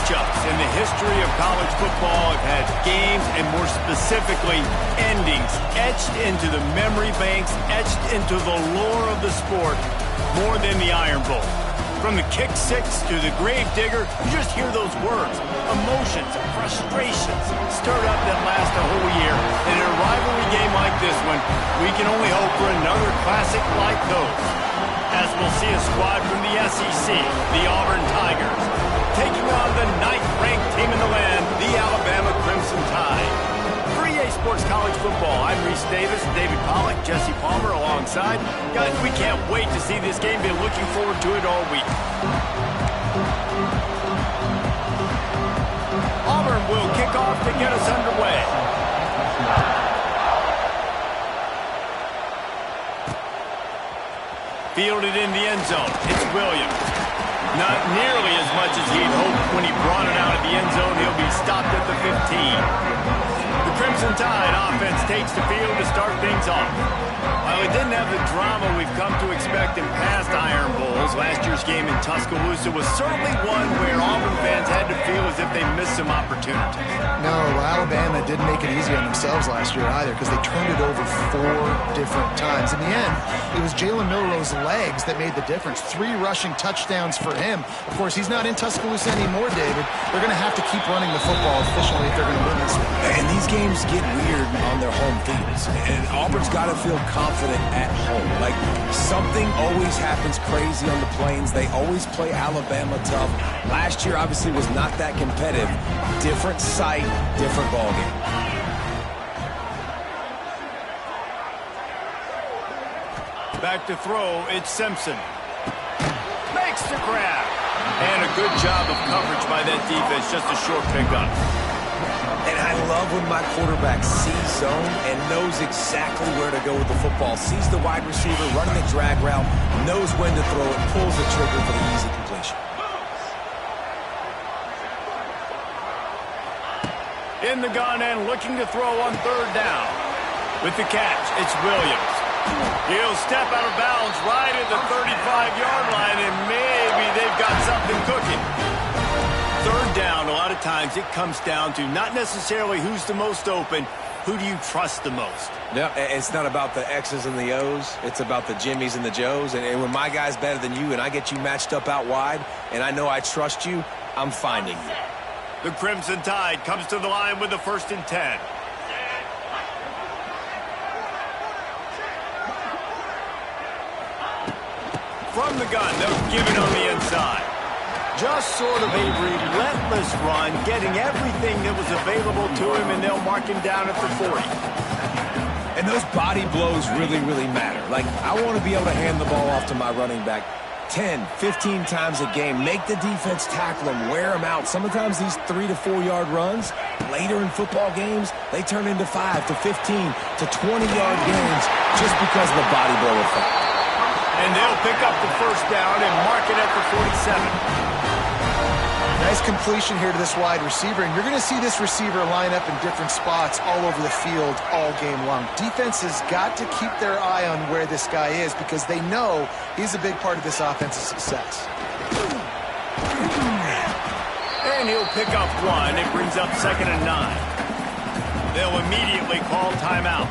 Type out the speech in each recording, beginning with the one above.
matchups in the history of college football have had games, and more specifically, endings etched into the memory banks, etched into the lore of the sport more than the Iron Bowl. From the kick six to the grave digger, you just hear those words. Emotions, frustrations stirred up that last a whole year. And in a rivalry game like this one, we can only hope for another classic like those. As we'll see a squad from the SEC, the Auburn Tigers, taking on the 9th-ranked team in the land, the Alabama Crimson Tide. For EA Sports College Football, I'm Reese Davis, David Pollack, Jesse Palmer alongside. Guys, we can't wait to see this game. Been looking forward to it all week. Auburn will kick off to get us underway. Fielded in the end zone. It's Williams. Not nearly as much as he'd hoped when he brought it out of the end zone. He'll be stopped at the 15. The Crimson Tide offense takes the field to start things off. While it didn't have the drama we've come to expect in past Iron Bowls, last year's game in Tuscaloosa was certainly one where Auburn fans had to feel as if they missed some opportunities. No, Alabama didn't make it easy on themselves last year either, because they turned it over 4 different times. In the end, it was Jalen Milroe's legs that made the difference. 3 rushing touchdowns for him. Of course, he's not in Tuscaloosa anymore, David. They're going to have to keep running the football efficiently if they're going to win this one. And these games get weird on their home fields. And Auburn's got to feel confident at home. Like, something always happens crazy on the Plains. They always play Alabama tough. Last year, obviously, was not that competitive. Different site, different ballgame. Back to throw, it's Simpson. Makes the grab. And a good job of coverage by that defense, just a short pickup. And I love when my quarterback sees zone and knows exactly where to go with the football. Sees the wide receiver running a drag route, knows when to throw it, pulls the trigger for the easy completion. In the gun and looking to throw on 3rd down. With the catch, it's Williams. He'll step out of bounds right at the 35-yard line, and maybe they've got something cooking. 3rd down, a lot of times it comes down to not necessarily who's the most open, who do you trust the most? Yeah, it's not about the X's and the O's. It's about the Jimmys and the Joes. And when my guy's better than you and I get you matched up out wide and I know I trust you, I'm finding you. The Crimson Tide comes to the line with the 1st and 10. From the gun, they'll give it on the inside. Just sort of a relentless run, getting everything that was available to him, and they'll mark him down at the 40. And those body blows really, really matter. Like, I want to be able to hand the ball off to my running back 10, 15 times a game. Make the defense tackle him, wear him out. Sometimes these 3 to 4 yard runs, later in football games, they turn into 5 to 15 to 20-yard games just because of the body blow effect. And they'll pick up the 1st down and mark it at the 47. Nice completion here to this wide receiver, and you're going to see this receiver line up in different spots all over the field all game long. Defense has got to keep their eye on where this guy is because they know he's a big part of this offensive success. And he'll pick up 1. It brings up 2nd and 9. They'll immediately call timeout.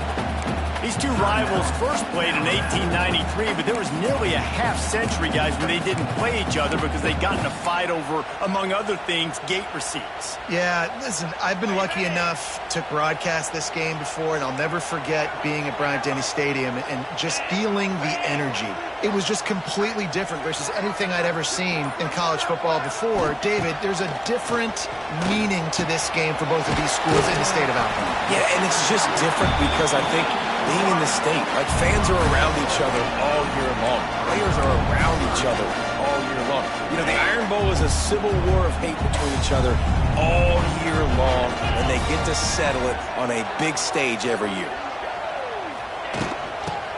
These two rivals first played in 1893, but there was nearly a half-century, guys, when they didn't play each other because they got in a fight over, among other things, gate receipts. Yeah, listen, I've been lucky enough to broadcast this game before, and I'll never forget being at Bryant-Denny Stadium and just feeling the energy. It was just completely different versus anything I'd ever seen in college football before. David, there's a different meaning to this game for both of these schools in the state of Alabama. Yeah, and it's just different because I think being in the state, like, fans are around each other all year long. Players are around each other all year long. You know, the Iron Bowl is a civil war of hate between each other all year long, and they get to settle it on a big stage every year.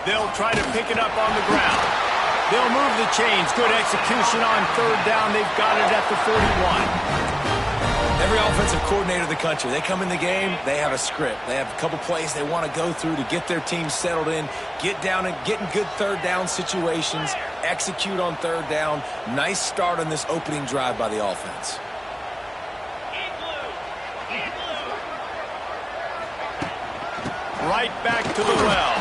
They'll try to pick it up on the ground. They'll move the chains. Good execution on 3rd down. They've got it at the 41. Every offensive coordinator in the country, they come in the game, they have a script. They have a couple plays they want to go through to get their team settled in, get down and get in good 3rd down situations, execute on 3rd down. Nice start on this opening drive by the offense. right back to the well.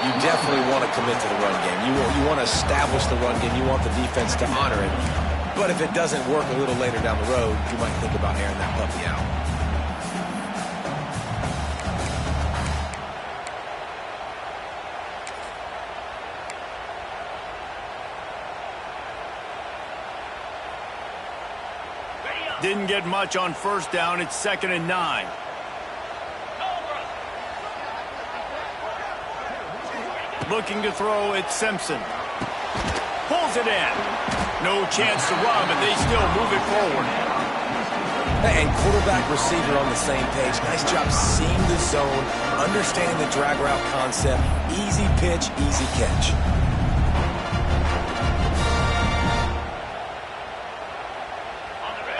You definitely want to commit to the run game. You want to establish the run game. You want the defense to honor it. But if it doesn't work a little later down the road, you might think about airing that puppy out. Didn't get much on first down. It's 2nd and 9. Looking to throw, it's Simpson. Pulls it in. No chance to run, but they still move it forward. And quarterback, receiver on the same page. Nice job seeing the zone, understanding the drag route concept. Easy pitch, easy catch.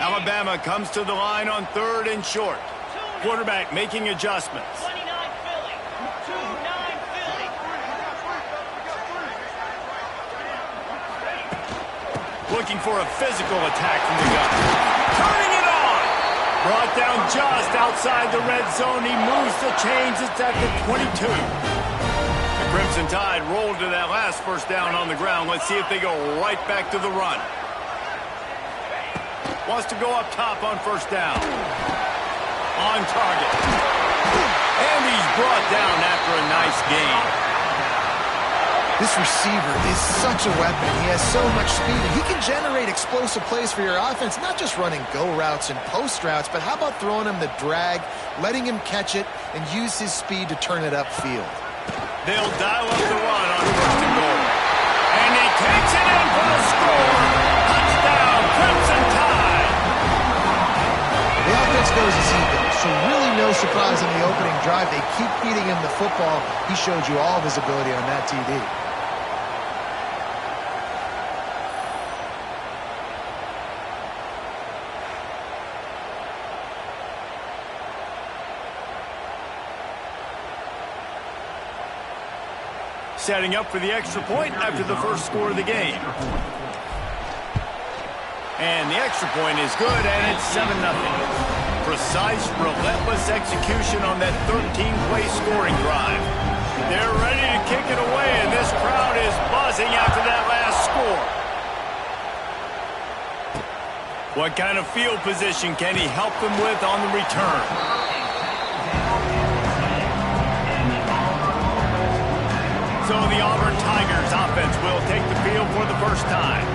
Alabama comes to the line on 3rd and short. Quarterback making adjustments. Looking for a physical attack from the gun. Turning it on! Brought down just outside the red zone. He moves the chains. It's at the 22. The Crimson Tide rolled to that last first down on the ground. Let's see if they go right back to the run. Wants to go up top on first down. On target. And he's brought down after a nice gain. This receiver is such a weapon. He has so much speed. He can generate explosive plays for your offense, not just running go routes and post routes, but how about throwing him the drag, letting him catch it, and use his speed to turn it upfield. They'll dial up the run on 1st and goal. And he takes it in for the score. Touchdown, Crimson Tide. The offense goes as he goes, so really no surprise in the opening drive. They keep feeding him the football. He showed you all of his ability on that TD. Setting up for the extra point after the first score of the game. And the extra point is good, and it's 7-0. Precise, relentless execution on that 13-play scoring drive. They're ready to kick it away, and this crowd is buzzing after that last score. What kind of field position can he help them with on the return? So the Auburn Tigers offense will take the field for the first time.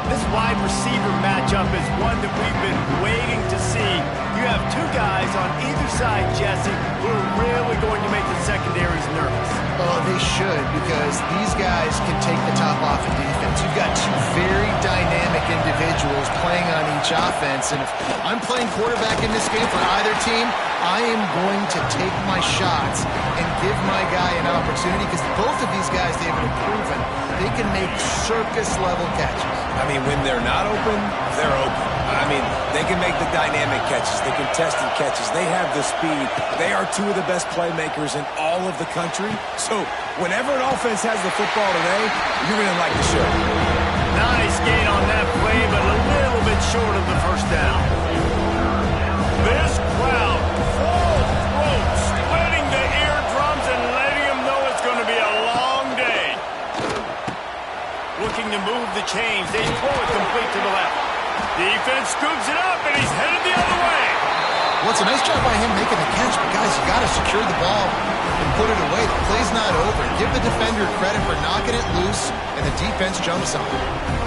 This wide receiver matchup is one that we've been waiting to see. You have two guys on either side, Jesse, who are really going to make the secondaries nervous. Oh, they should, because these guys can take the top off of defense. You've got two very dynamic individuals playing on each offense, and if I'm playing quarterback in this game for either team, I am going to take my shots and give my guy an opportunity, because both of these guys, they've been proven they can make circus-level catches. I mean, when they're not open, they're open. I mean, they can make the dynamic catches, the contested catches. They have the speed. They are two of the best playmakers in all of the country. So whenever an offense has the football today, you're going to like the show. Nice gain on that play, but a little bit short of the first down. This crowd, full throat, splitting the eardrums and letting them know it's going to be a long day. Looking to move the chains. They throw it complete to the left. Defense scoops it up, and he's headed the other way. Well, it's a nice job by him making the catch, but guys, you got to secure the ball and put it away. The play's not over. Give the defender credit for knocking it loose, and the defense jumps on it.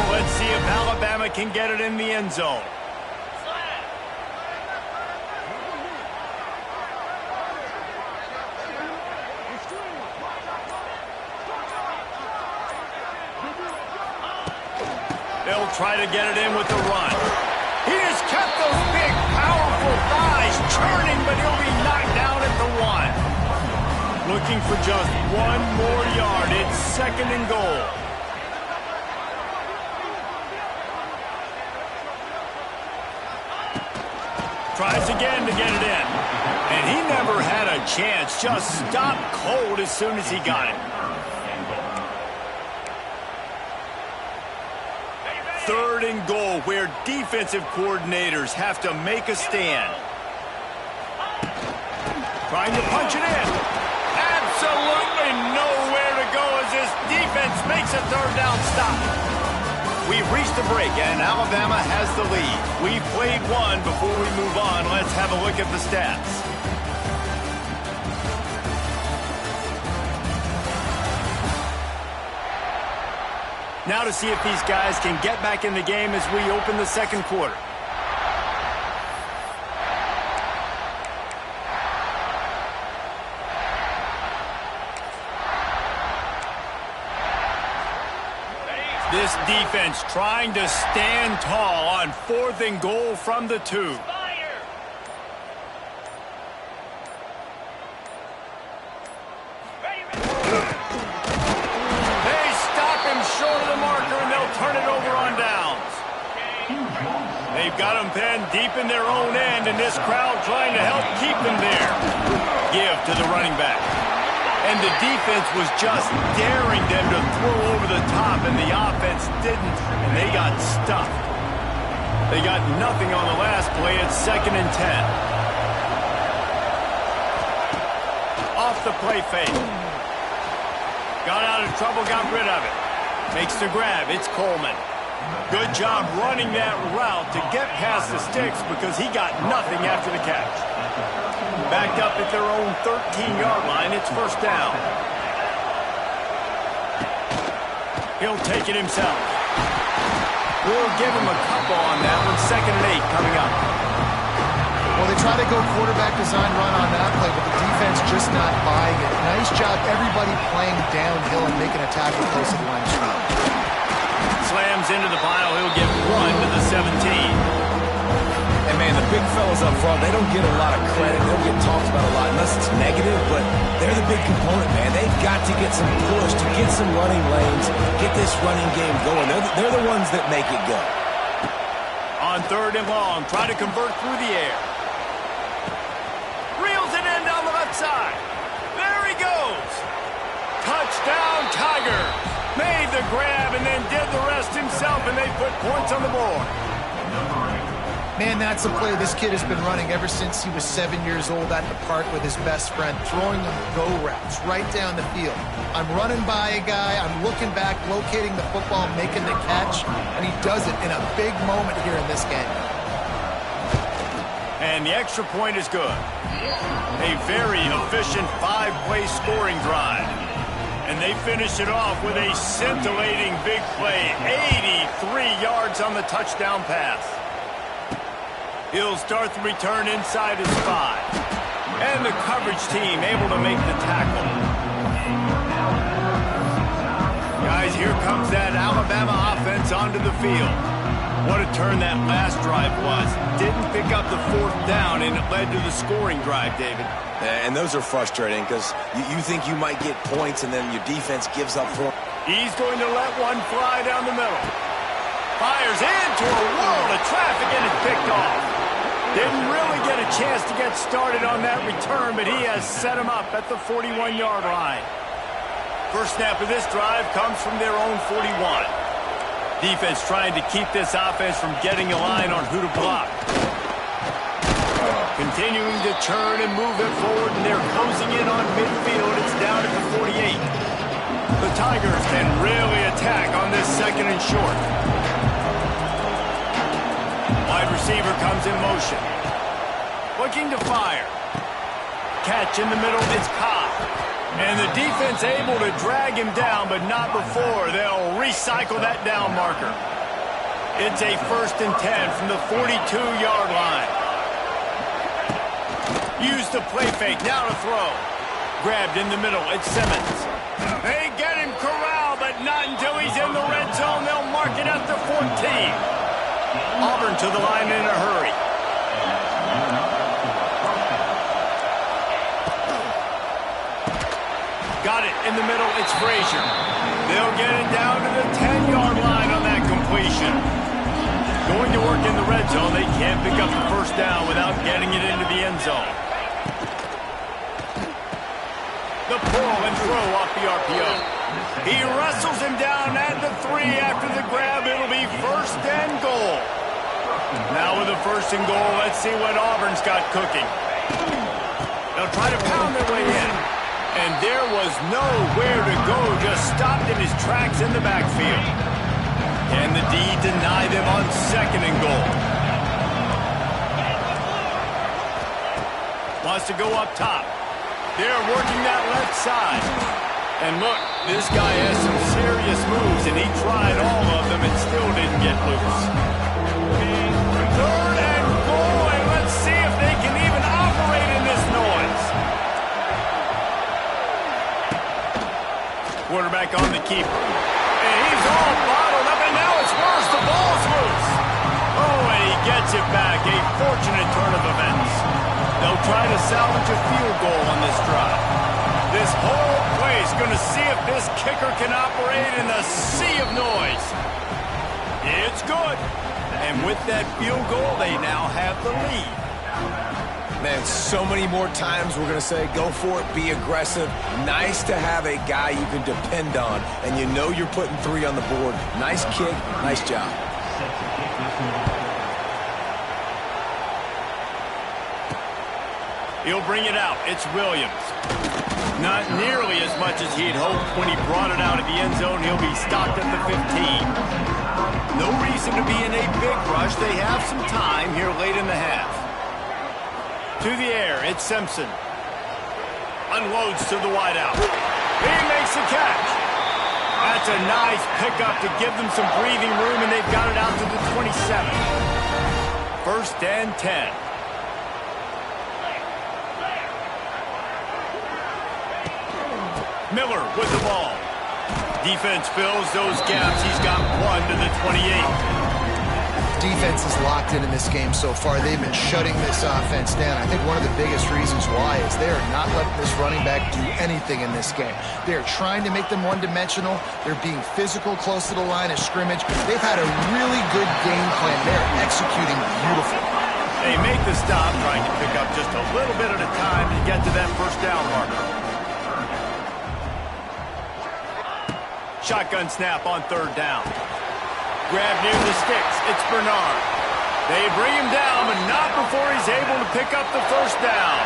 Let's see if Alabama can get it in the end zone. They'll try to get it in with the run. He just kept those big, powerful thighs churning, but he'll be knocked down at the 1. Looking for just one more yard. It's 2nd and goal. Tries again to get it in. And he never had a chance. Just stopped cold as soon as he got it. Third and goal, where defensive coordinators have to make a stand. Trying to punch it in. Absolutely nowhere to go as this defense makes a third down stop. We've reached the break, and Alabama has the lead. We've played one. Before we move on, let's have a look at the stats. Now to see if these guys can get back in the game as we open the second quarter. This defense trying to stand tall on 4th and goal from the 2. Turn it over on downs. They've got them pinned deep in their own end, and this crowd trying to help keep them there. Give to the running back. And the defense was just daring them to throw over the top, and the offense didn't, and they got stuffed. They got nothing on the last play. It's 2nd and 10. Off the play fake. Got out of trouble, got rid of it. Makes the grab. It's Coleman. Good job running that route to get past the sticks because he got nothing after the catch. Backed up at their own 13-yard line. It's 1st down. He'll take it himself. We'll give him a couple on that one. 2nd and 8 coming up. Well, they try to go quarterback design run on that play, but the defense just not buying it. Nice job, everybody playing downhill and making a tackle close to the line of scrimmage. Slams into the pile. He'll get 1 to the 17. And, man, the big fellas up front, they don't get a lot of credit. They don't get talked about a lot unless it's negative, but they're the big component, man. They've got to get some push, to get some running lanes, get this running game going. They're the ones that make it go. On 3rd and long, try to convert through the air. Reels it in down the left side. There he goes. Touchdown, Tigers. Made the grab and then did the rest himself, and they put points on the board. Man, that's a play this kid has been running ever since he was 7 years old at the park with his best friend, throwing them go routes right down the field. I'm running by a guy, I'm looking back, locating the football, making the catch, and he does it in a big moment here in this game. And the extra point is good. A very efficient 5-play scoring drive. And they finish it off with a scintillating big play. 83 yards on the touchdown pass. He'll start the return inside his 5. And the coverage team able to make the tackle. Guys, here comes that Alabama offense onto the field. What a turn that last drive was. Didn't pick up the 4th down, and it led to the scoring drive, David. And those are frustrating because you think you might get points, and then your defense gives up points. He's going to let one fly down the middle. Fires into a world of traffic, and it's picked off. Didn't really get a chance to get started on that return, but he has set him up at the 41-yard line. First snap of this drive comes from their own 41. Defense trying to keep this offense from getting a line on who to block. Continuing to turn and move it forward, and they're closing in on midfield. It's down at the 48. The Tigers can really attack on this 2nd and short. Wide receiver comes in motion. Looking to fire. Catch in the middle, it's caught. And the defense able to drag him down, but not before they'll recycle that down marker. It's a 1st and 10 from the 42-yard line. Use the play fake, now to throw. Grabbed in the middle, it's Simmons. They get him corralled, but not until he's in the red zone. They'll mark it at the 14. Auburn to the line in a hurry. Got it in the middle, it's Frazier. They'll get it down to the 10-yard line on that completion. Going to work in the red zone. They can't pick up the first down without getting it into the end zone. The pull and throw off the RPO. He wrestles him down at the 3 after the grab. It'll be first and goal. Now with the first and goal, let's see what Auburn's got cooking. They'll try to pound their way in. And there was nowhere to go, just stopped in his tracks in the backfield. Can the D deny them on second and goal? Wants to go up top. They're working that left side. And look, this guy has some serious moves, and he tried all of them and still didn't get loose. Third and goal, and let's see if they can even operate in this noise. Quarterback on the keeper. And he's all bottled up, and now it's worse. The ball's loose. Oh, and he gets it back. A fortunate turn of events. They'll try to salvage a field goal on this drive. This whole place going to see if this kicker can operate in the sea of noise. It's good. And with that field goal, they now have the lead. Man, so many more times we're going to say, go for it, be aggressive. Nice to have a guy you can depend on, and you know you're putting 3 on the board. Nice kick, nice job. He'll bring it out. It's Williams. Not nearly as much as he'd hoped when he brought it out of the end zone. He'll be stopped at the 15. No reason to be in a big rush. They have some time here late in the half. To the air, it's Simpson. Unloads to the wideout. He makes the catch. That's a nice pickup to give them some breathing room, and they've got it out to the 27. First and 10. Miller with the ball. Defense fills those gaps. He's got 1 to the 28. Defense is locked in this game so far. They've been shutting this offense down. I think one of the biggest reasons why is they are not letting this running back do anything in this game. They're trying to make them one-dimensional. They're being physical close to the line of scrimmage. They've had a really good game plan. They're executing beautifully. They make the stop, trying to pick up just a little bit at a time to get to that first down marker. Shotgun snap on third down. Grab near the sticks. It's Bernard. They bring him down, but not before he's able to pick up the first down.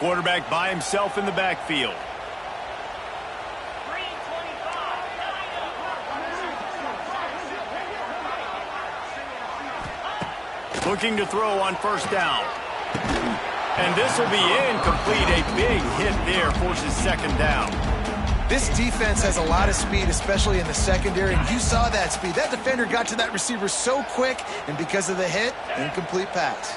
Quarterback by himself in the backfield. Looking to throw on first down. And this will be incomplete. A big hit there forces second down. This defense has a lot of speed, especially in the secondary, and you saw that speed. That defender got to that receiver so quick, and because of the hit, incomplete pass.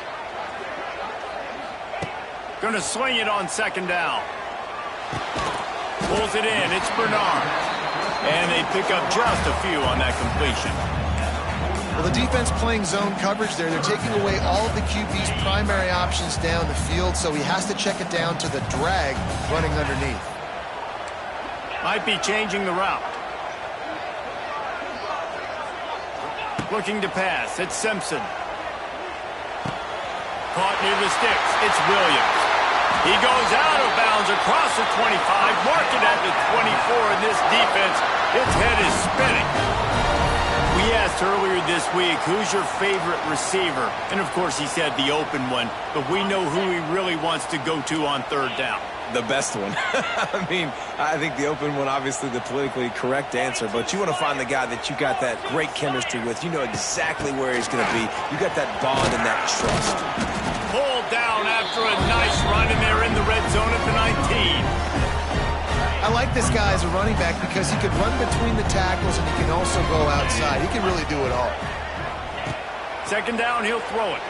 Going to swing it on second down. Pulls it in. It's Bernard. And they pick up just a few on that completion. Well, the defense playing zone coverage there. They're taking away all of the QB's primary options down the field, so he has to check it down to the drag running underneath. Might be changing the route. Looking to pass. It's Simpson. Caught near the sticks. It's Williams. He goes out of bounds across the 25, marking at the 24, and this defense, its head is spinning. We asked earlier this week, who's your favorite receiver? And, of course, he said the open one, but we know who he really wants to go to on third down. The best one. I mean, I think the open one, obviously the politically correct answer, but you want to find the guy that you got that great chemistry with. You know exactly where he's going to be. You got that bond and that trust. Pulled down after a nice run, and they're in the red zone at the 19. I like this guy as a running back because he can run between the tackles and he can also go outside. He can really do it all. Second down, he'll throw it.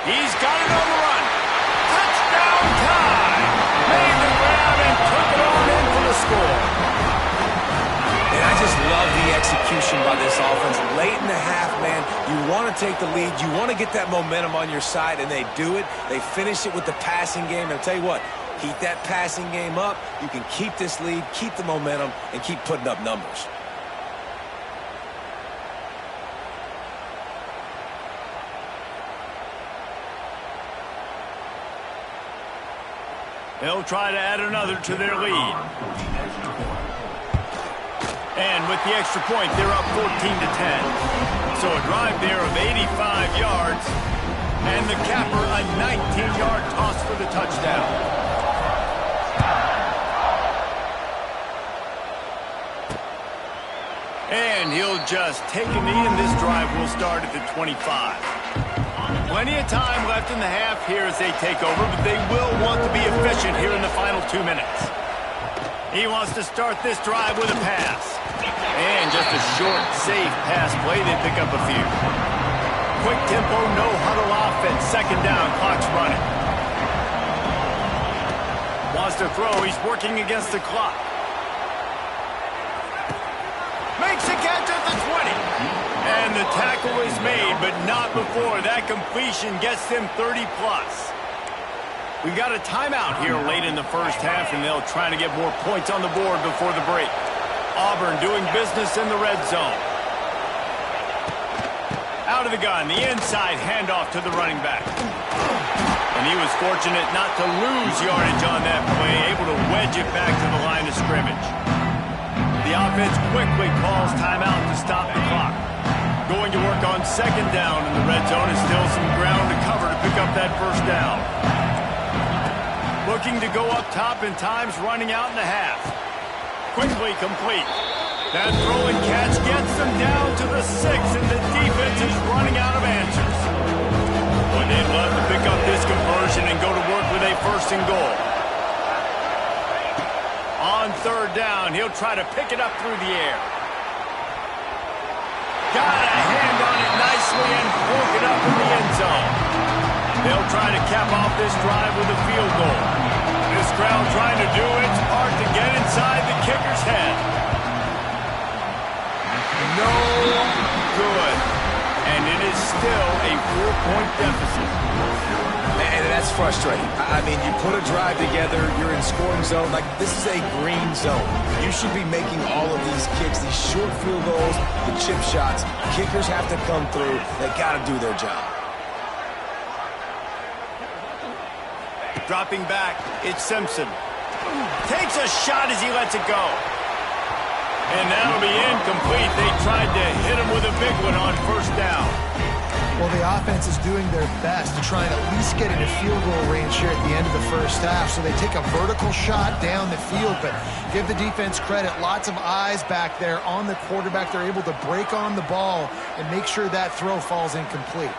He's got it on the run. Touchdown time! Made the grab and took it on in for the score. And I just love the execution by this offense. Late in the half, man, you want to take the lead. You want to get that momentum on your side, and they do it. They finish it with the passing game. And I'll tell you what, Keep that passing game up. You can keep this lead, keep the momentum, and keep putting up numbers. They'll try to add another to their lead. And with the extra point, they're up 14-10. So a drive there of 85 yards. And the capper, a 19-yard toss for the touchdown. And he'll just take a knee, and this drive will start at the 25. Plenty of time left in the half here as they take over, but they will want to be efficient here in the final 2 minutes. He wants to start this drive with a pass. And just a short, safe pass play. They pick up a few. Quick tempo, no huddle offense. Second down, clock's running. Wants to throw. He's working against the clock. Makes a catch at the 20. And the tackle is made, but not before. That completion gets them 30-plus. We've got a timeout here late in the first half, and they'll try to get more points on the board before the break. Auburn doing business in the red zone. Out of the gun, the inside handoff to the running back. And he was fortunate not to lose yardage on that play, able to wedge it back to the line of scrimmage. The offense quickly calls timeout to stop the clock. Going to work on second down in the red zone. Is still some ground to cover to pick up that first down. Looking to go up top, and time's running out in the half. Quickly complete. That throw and catch gets them down to the 6, and the defense is running out of answers. Well, they'd love to pick up this conversion and go to work with a first and goal. On third down, he'll try to pick it up through the air. Got a hand on it nicely and broke it up in the end zone. They'll try to cap off this drive with a field goal. This crowd trying to do its part to get inside the kicker's head. No good. And it is still a 4-point deficit. And that's frustrating. I mean, you put a drive together, you're in scoring zone. Like, this is a green zone. You should be making all of these kicks, these short field goals, the chip shots. Kickers have to come through. They got to do their job. Dropping back, it's Simpson. Takes a shot as he lets it go. And that'll be incomplete. They tried to hit him with a big one on first down. Well, the offense is doing their best to try and at least get into field goal range here at the end of the first half. So they take a vertical shot down the field, but give the defense credit. Lots of eyes back there on the quarterback. They're able to break on the ball and make sure that throw falls incomplete.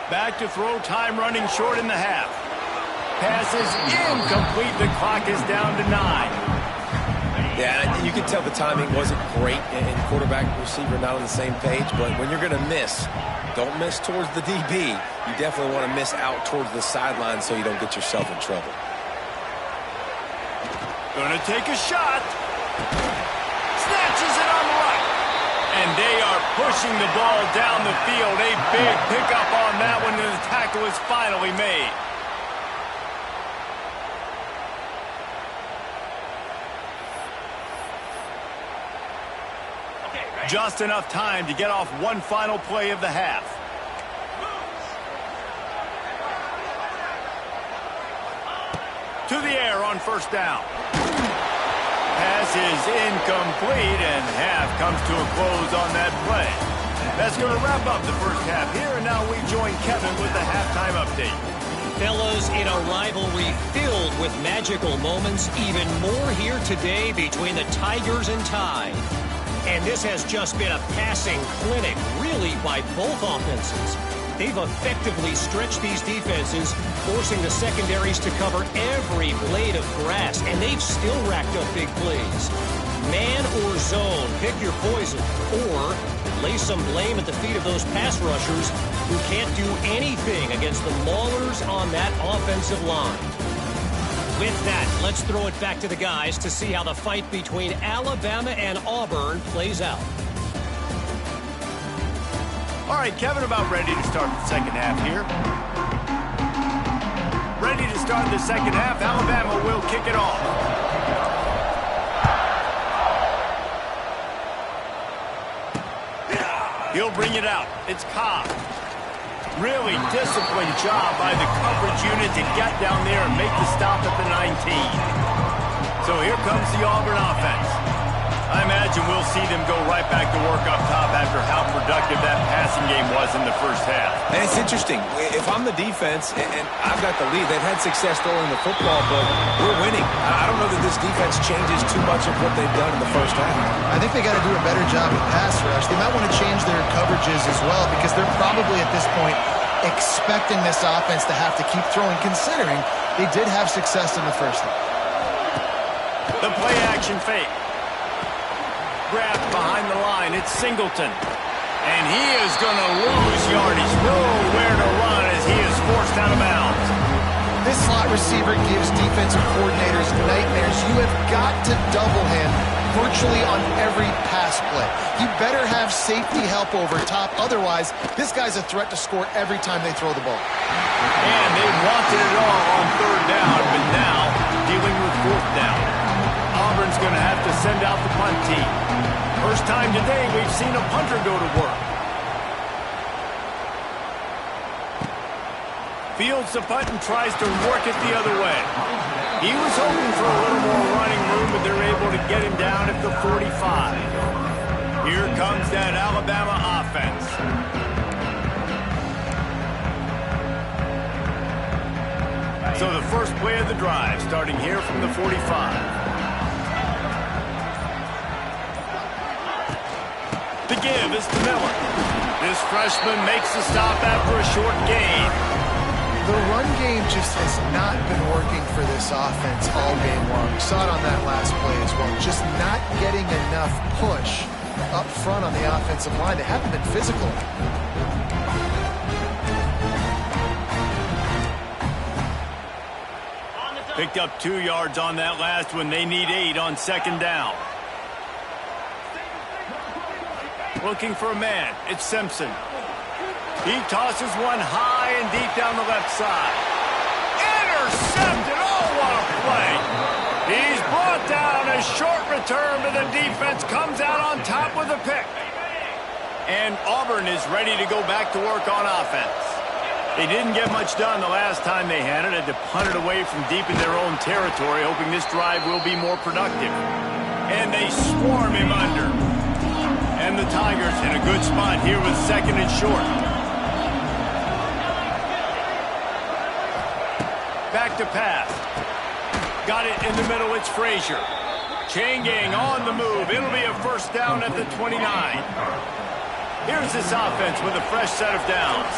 Back to throw, time running short in the half. Pass is incomplete. The clock is down to 9. Yeah, you can tell the timing wasn't great, and quarterback and receiver not on the same page, but when you're going to miss, don't miss towards the DB. You definitely want to miss out towards the sideline so you don't get yourself in trouble. Gonna take a shot. Snatches it on the right. And they are pushing the ball down the field. A big pickup on that one, and the tackle is finally made. Just enough time to get off one final play of the half. To the air on first down. Pass is incomplete, and half comes to a close on that play. That's going to wrap up the first half here, and now we join Kevin with the halftime update. Fellows, in a rivalry filled with magical moments, even more here today between the Tigers and Tide. And this has just been a passing clinic, really, by both offenses. They've effectively stretched these defenses, forcing the secondaries to cover every blade of grass, and they've still racked up big plays. Man or zone, pick your poison, or lay some blame at the feet of those pass rushers who can't do anything against the maulers on that offensive line. With that, let's throw it back to the guys to see how the fight between Alabama and Auburn plays out. All right, Kevin, about ready to start the second half here. Ready to start the second half. Alabama will kick it off. He'll bring it out. It's Cobb. Really disciplined job by the coverage unit to get down there and make the stop at the 19. So here comes the Auburn offense. I imagine we'll see them go right back to work up top after how productive that passing game was in the first half. And it's interesting. If I'm the defense and I've got the lead, they've had success throwing the football, but we're winning. I don't know that this defense changes too much of what they've done in the first half. I think they got to do a better job with pass rush. They might want to change their coverages as well because they're probably at this point expecting this offense to have to keep throwing, considering they did have success in the first half. The play action fake. Grab behind the line. It's Singleton. And he is going to lose yardage. Nowhere to run as he is forced out of bounds. This slot receiver gives defensive coordinators nightmares. You have got to double him virtually on every pass play. You better have safety help over top. Otherwise, this guy's a threat to score every time they throw the ball. And they wanted it all on third down, but now dealing with fourth down. Auburn's going to have to send out the punt team. First time today we've seen a punter go to work. Fields the punt and tries to work it the other way. He was hoping for a little more running room, but they're able to get him down at the 45. Here comes that Alabama offense. So the first play of the drive, starting here from the 45. The give is to Miller. This freshman makes the stop after a short gain. The run game just has not been working for this offense all game long. We saw it on that last play as well. Just not getting enough push up front on the offensive line. They haven't been physical. Picked up 2 yards on that last one. They need 8 on second down. Looking for a man. It's Simpson. He tosses one high and deep down the left side. Intercepted. Oh, what a play. He's brought down. A short return, but the defense comes out on top with a pick. And Auburn is ready to go back to work on offense. They didn't get much done the last time they had it. Had to punt it away from deep in their own territory, hoping this drive will be more productive. And they swarm him under. And the Tigers in a good spot here with second and short. Back to pass. Got it in the middle. It's Frazier. Chain gang on the move. It'll be a first down at the 29. Here's this offense with a fresh set of downs.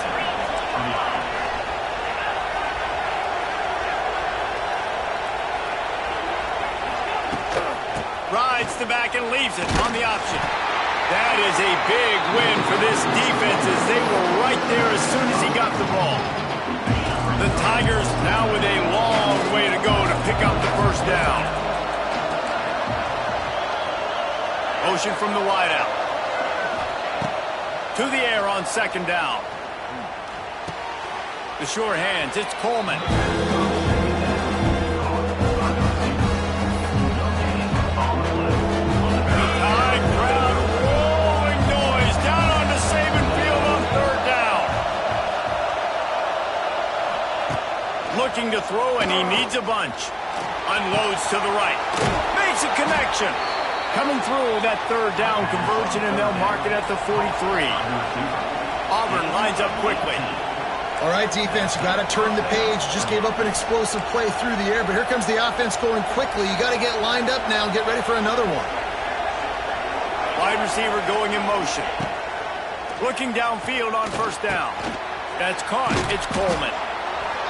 Rides the back and leaves it on the option. That is a big win for this defense as they were right there as soon as he got the ball. The Tigers now with a long way to go to pick up the first down. Motion from the wideout. To the air on second down. The sure hands, it's Coleman. Looking to throw, and he needs a bunch. Unloads to the right. Makes a connection. Coming through that third down conversion, and they'll mark it at the 43. Auburn lines up quickly. All right, defense, you got to turn the page. Just gave up an explosive play through the air, but here comes the offense going quickly. You got to get lined up now and get ready for another one. Wide receiver going in motion. Looking downfield on first down. That's caught. It's Coleman.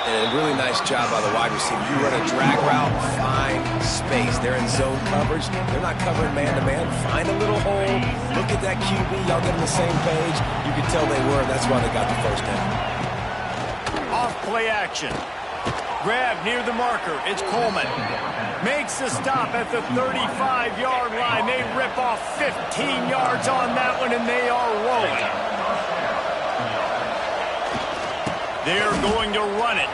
And a really nice job by the wide receiver. You run a drag route, find space. They're in zone coverage. They're not covering man-to-man. Find a little hole. Look at that QB. Y'all get on the same page. You can tell they were, and that's why they got the first down. Off play action. Grab near the marker. It's Coleman. Makes the stop at the 35-yard line. They rip off 15 yards on that one, and they are rolling. They're going to run it.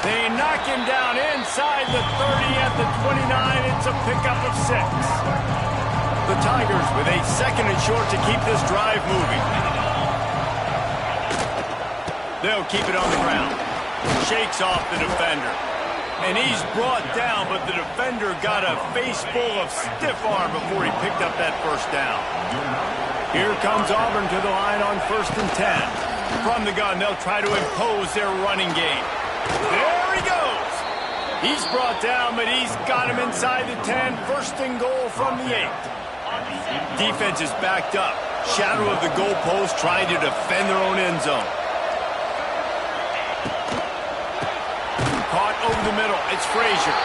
They knock him down inside the 30 at the 29. It's a pickup of 6. The Tigers with a 2nd and short to keep this drive moving. They'll keep it on the ground. Shakes off the defender. And he's brought down, but the defender got a face full of stiff arm before he picked up that first down. Here comes Auburn to the line on 1st and 10. From the gun, they'll try to impose their running game. There he goes. He's brought down, but he's got him inside the 10. 1st and goal from the 8. Defense is backed up. Shadow of the goalpost trying to defend their own end zone. Caught over the middle. It's Frazier.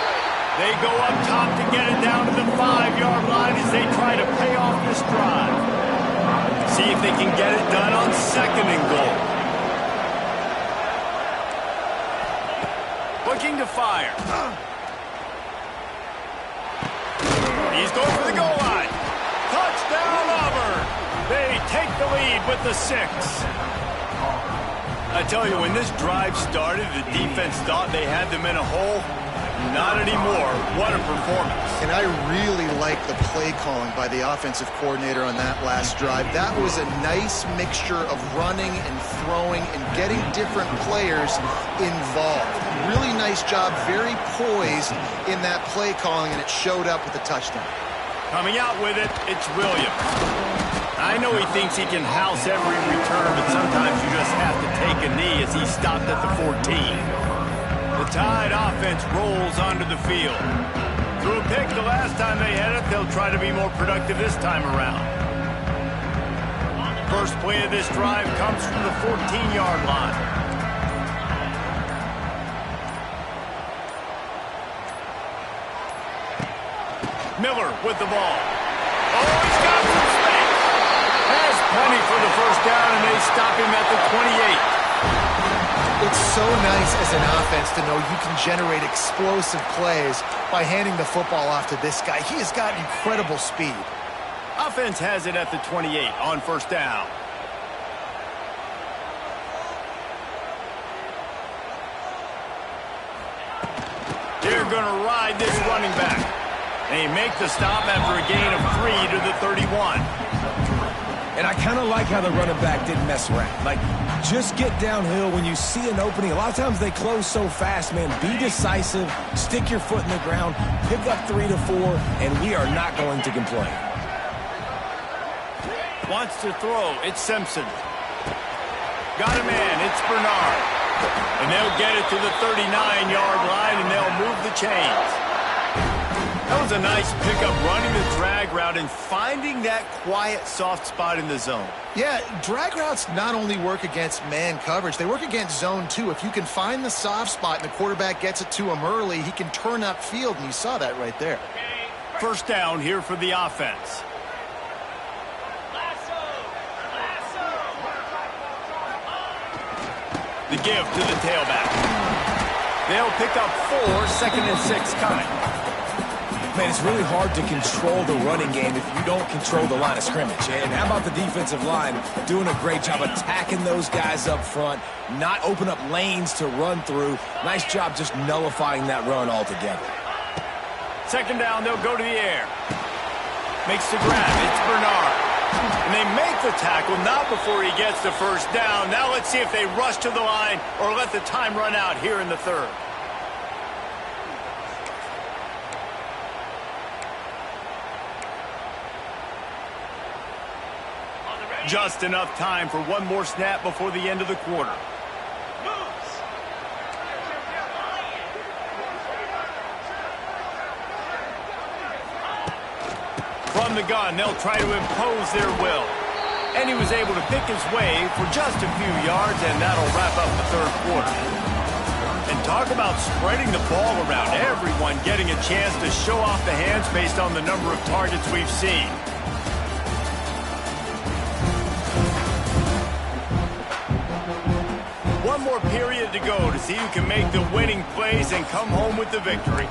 They go up top to get it down to the 5-yard line as they try to pay off this drive. See if they can get it done on 2nd and goal. Looking to fire. He's going for the goal line. Touchdown, Auburn. They take the lead with the 6. I tell you, when this drive started, the defense thought they had them in a hole. Not anymore. What a performance. And I really like the play calling by the offensive coordinator on that last drive. That was a nice mixture of running and throwing and getting different players involved. Really nice job, very poised in that play calling, and it showed up with a touchdown. Coming out with it, it's Williams. I know he thinks he can house every return, but sometimes you just have to take a knee as he stopped at the 14. The Tide offense rolls onto the field. Threw a pick the last time they had it. They'll try to be more productive this time around. First play of this drive comes from the 14-yard line. Miller with the ball. Oh, he's got some space. Has plenty for the first down, and they stop him at the 28. It's so nice as an offense to know you can generate explosive plays by handing the football off to this guy. He has got incredible speed. Offense has it at the 28 on 1st down. They're going to ride this running back. They make the stop after a gain of 3 to the 31. And I kind of like how the running back didn't mess around. Like, just get downhill when you see an opening. A lot of times they close so fast, man. Be decisive, stick your foot in the ground, pick up 3 to 4, and we are not going to complain. Wants to throw. It's Simpson. Got a man. It's Bernard. And they'll get it to the 39-yard line, and they'll move the chains. That was a nice pickup, running the drag route and finding that quiet, soft spot in the zone. Yeah, drag routes not only work against man coverage, they work against zone too. If you can find the soft spot and the quarterback gets it to him early, he can turn upfield, and you saw that right there. First down here for the offense. The give to the tailback. They'll pick up 4, 2nd and 6 coming. Man, it's really hard to control the running game if you don't control the line of scrimmage. And how about the defensive line doing a great job attacking those guys up front, not open up lanes to run through. Nice job just nullifying that run altogether. 2nd down, they'll go to the air. Makes the grab. It's Bernard. And they make the tackle, not before he gets the first down. Now let's see if they rush to the line or let the time run out here in the 3rd. Just enough time for one more snap before the end of the quarter. From the gun, they'll try to impose their will. And he was able to pick his way for just a few yards, and that'll wrap up the 3rd quarter. And talk about spreading the ball around. Everyone getting a chance to show off the hands based on the number of targets we've seen. One more period to go to see who can make the winning plays and come home with the victory.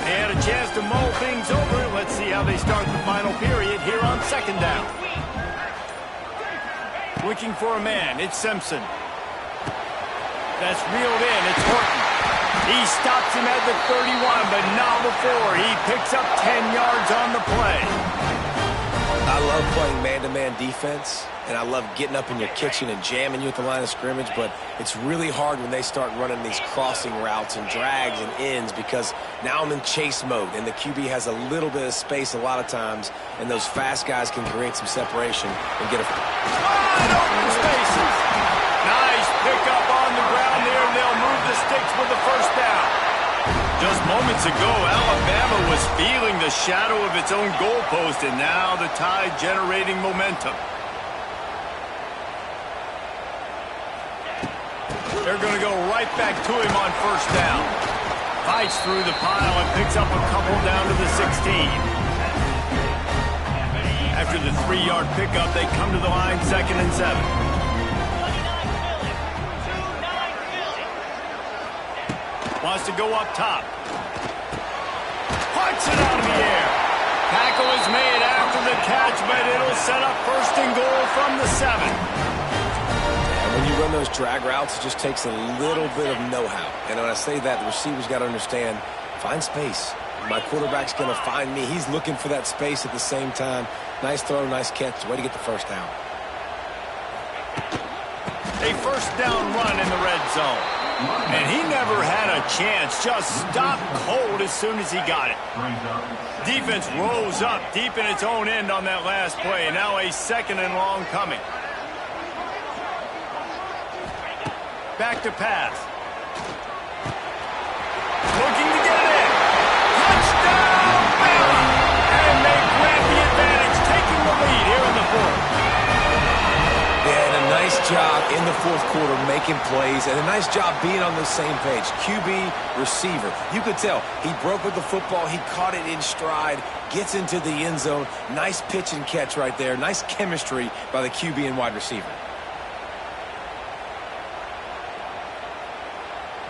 They had a things over. Let's see how they start the final period here on second down. Looking for a man. It's Simpson. That's reeled in. It's Horton. He stops him at the 31, but not before. He picks up 10 yards on the play. I love playing man-to-man defense, and I love getting up in your kitchen and jamming you at the line of scrimmage, but it's really hard when they start running these crossing routes and drags and ends because now I'm in chase mode, and the QB has a little bit of space a lot of times, and those fast guys can create some separation and get a... Open spaces. Nice pickup on the ground there, and they'll move the sticks with the first down. Just moments ago, Alabama was feeling the shadow of its own goalpost, and now the Tide generating momentum. They're going to go right back to him on first down. Fights through the pile and picks up a couple down to the 16. After the 3-yard pickup, they come to the line, 2nd and 7. Wants to go up top. Punts it out of the air. Tackle is made after the catch, but it'll set up 1st and goal from the 7. And when you run those drag routes, it just takes a little bit of know-how. And when I say that, the receiver's got to understand, find space. My quarterback's going to find me. He's looking for that space at the same time. Nice throw, nice catch. Way to get the first down. A first down run in the red zone. And he never had a chance. Just stopped cold as soon as he got it. Defense rose up deep in its own end on that last play. Now a 2nd and long coming. Back to pass. Looking to get it in. Touchdown, Bama! And they grab the advantage, taking the lead here in the 4th. And a nice job in the 4th quarter making plays, and a nice job being on the same page. QB, receiver. You could tell he broke with the football. He caught it in stride, gets into the end zone. Nice pitch and catch right there. Nice chemistry by the QB and wide receiver.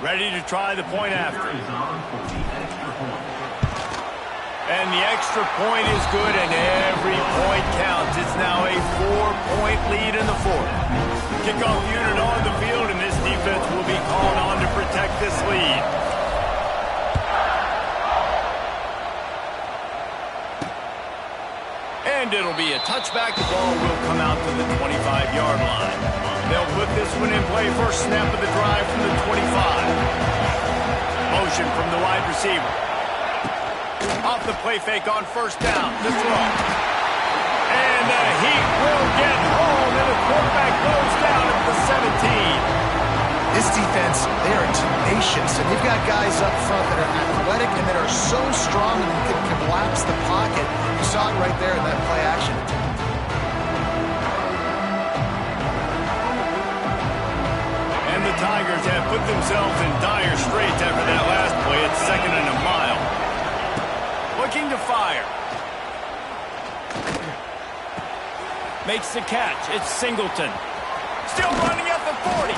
Ready to try the point after. And the extra point is good, and every point counts. It's now a 4-point lead in the 4th. Kickoff unit on the field, and this defense will be called on to protect this lead. And it'll be a touchback. The ball will come out to the 25-yard line. They'll put this one in play. First snap of the drive from the 25. Motion from the wide receiver. Off the play fake on first down. The throw. And the Heat will get home, and the quarterback goes down at the 17. This defense, they are tenacious, and they've got guys up front that are athletic and that are so strong and can collapse the pocket. You saw it right there in that play action. And the Tigers have put themselves in dire straits after that last play. It's 2nd and a mile. Looking to fire. Makes the catch. It's Singleton. Still running at the 40.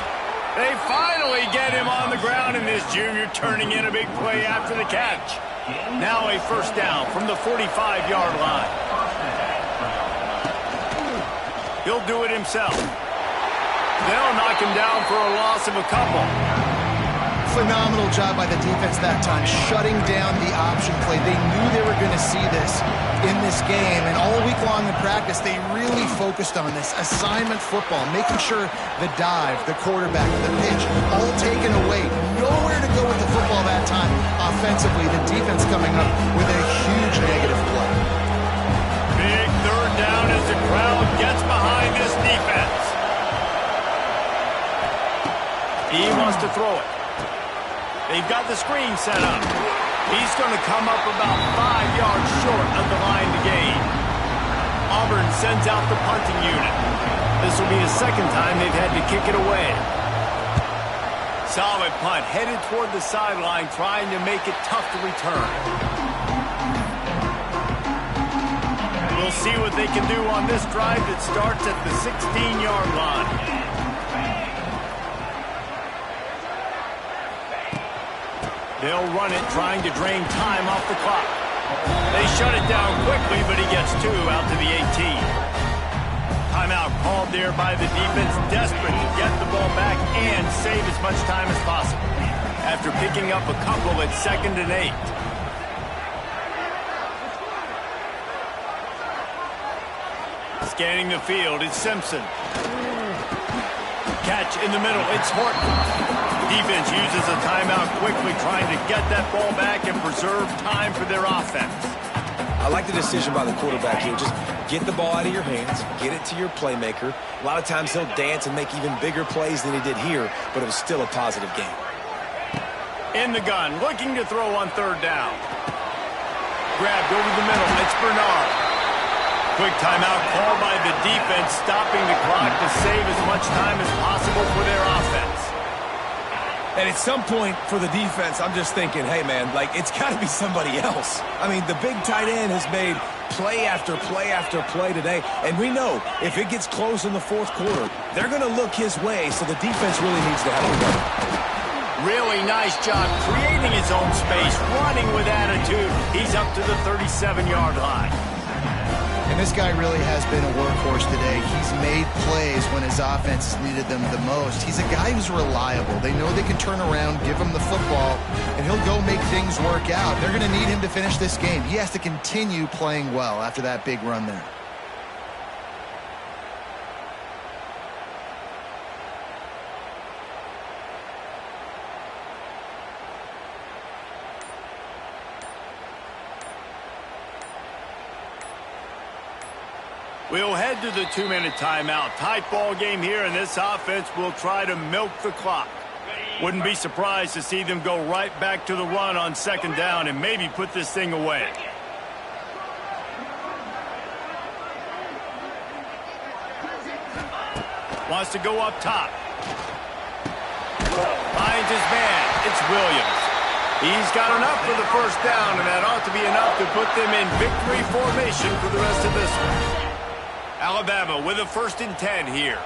They finally get him on the ground, and this junior turning in a big play after the catch. Now a first down from the 45-yard line. He'll do it himself. They'll knock him down for a loss of a couple. Phenomenal job by the defense that time, shutting down the option play. They knew they were going to see this in this game, and all week long in practice, they really focused on this assignment football, making sure the dive, the quarterback, the pitch, all taken away. Nowhere to go with the football that time offensively. The defense coming up with a huge negative play. Big third down as the crowd gets behind this defense. He wants to throw it. They've got the screen set up. He's going to come up about 5 yards short of the line to gain. Auburn sends out the punting unit. This will be the 2nd time they've had to kick it away. Solid punt, headed toward the sideline, trying to make it tough to return. We'll see what they can do on this drive that starts at the 16-yard line. They'll run it, trying to drain time off the clock. They shut it down quickly, but he gets 2 out to the 18. Timeout called there by the defense, desperate to get the ball back and save as much time as possible. After picking up a couple at 2nd and 8. Scanning the field, it's Simpson. Catch in the middle, it's Horton. Defense uses a timeout quickly, trying to get that ball back and preserve time for their offense. I like the decision by the quarterback here. Just get the ball out of your hands, get it to your playmaker. A lot of times he'll dance and make even bigger plays than he did here, but it was still a positive game. In the gun, looking to throw on 3rd down. Grabbed over the middle, it's Bernard. Quick timeout called by the defense, stopping the clock to save as much time as possible for their offense. And at some point for the defense, I'm just thinking, hey, man, like, it's got to be somebody else. I mean, the big tight end has made play after play after play today. And we know if it gets close in the 4th quarter, they're going to look his way, so the defense really needs to have a run. Really nice job creating his own space, running with attitude. He's up to the 37-yard line. And this guy really has been a workhorse today. He's made plays when his offense has needed them the most. He's a guy who's reliable. They know they can turn around, give him the football, and he'll go make things work out. They're going to need him to finish this game. He has to continue playing well after that big run there. We'll head to the 2-minute timeout. Tight ball game here, and this offense will try to milk the clock. Wouldn't be surprised to see them go right back to the run on 2nd down and maybe put this thing away. Wants to go up top. Finds his man. It's Williams. He's got enough for the 1st down, and that ought to be enough to put them in victory formation for the rest of this one. Alabama with a 1st and 10 here.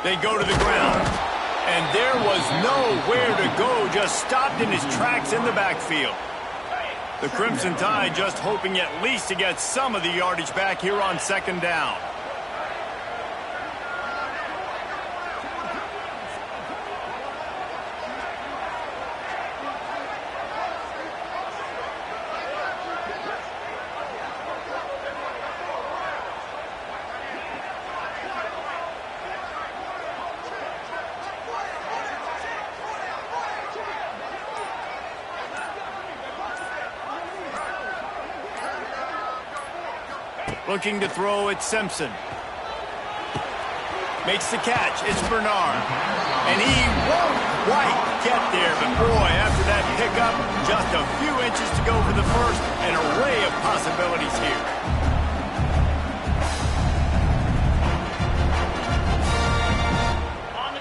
They go to the ground. And there was nowhere to go, just stopped in his tracks in the backfield. The Crimson Tide just hoping at least to get some of the yardage back here on 2nd down. Looking to throw at Simpson. Makes the catch. It's Bernard. And he won't quite get there. But boy, after that pickup, just a few inches to go for the 1st. An array of possibilities here.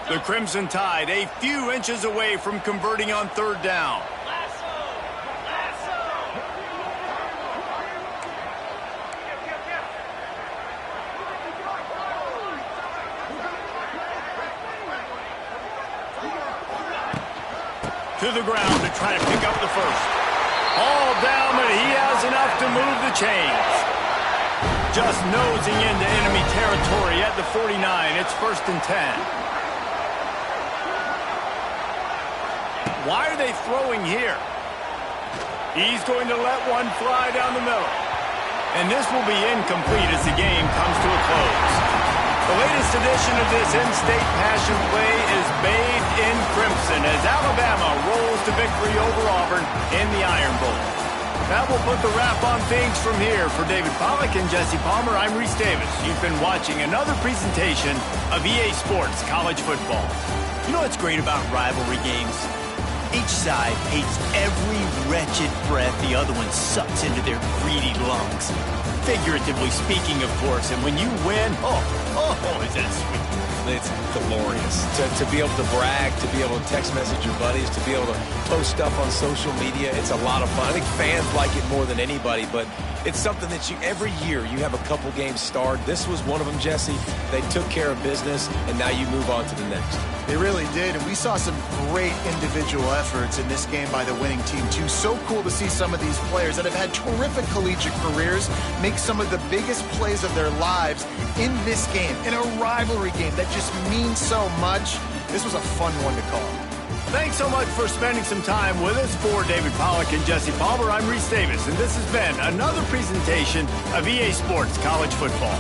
The Crimson Tide a few inches away from converting on 3rd down. To the ground to try to pick up the 1st. All down, but he has enough to move the chains. Just nosing into enemy territory at the 49. It's 1st and 10. Why are they throwing here? He's going to let one fly down the middle. And this will be incomplete as the game comes to a close. The latest edition of this in-state passion play is bathed in crimson as Alabama rolls to victory over Auburn in the Iron Bowl. That will put the wrap on things from here. For David Pollack and Jesse Palmer, I'm Reese Davis. You've been watching another presentation of EA Sports College Football. You know what's great about rivalry games? Each side hates every wretched breath the other one sucks into their greedy lungs. Figuratively speaking, of course, and when you win, oh, is that sweet. It's glorious to be able to brag, to be able to text message your buddies, to be able to post stuff on social media. It's a lot of fun. I think fans like it more than anybody, but it's something that every year you have a couple games starred. This was one of them, Jesse. They took care of business, and now you move on to the next. They really did, and we saw some great individual efforts in this game by the winning team, too. So cool to see some of these players that have had terrific collegiate careers make some of the biggest plays of their lives in this game, in a rivalry game that just means so much. This was a fun one to call. Thanks so much for spending some time with us. For David Pollack and Jesse Palmer, I'm Reese Davis, and this has been another presentation of EA Sports College Football.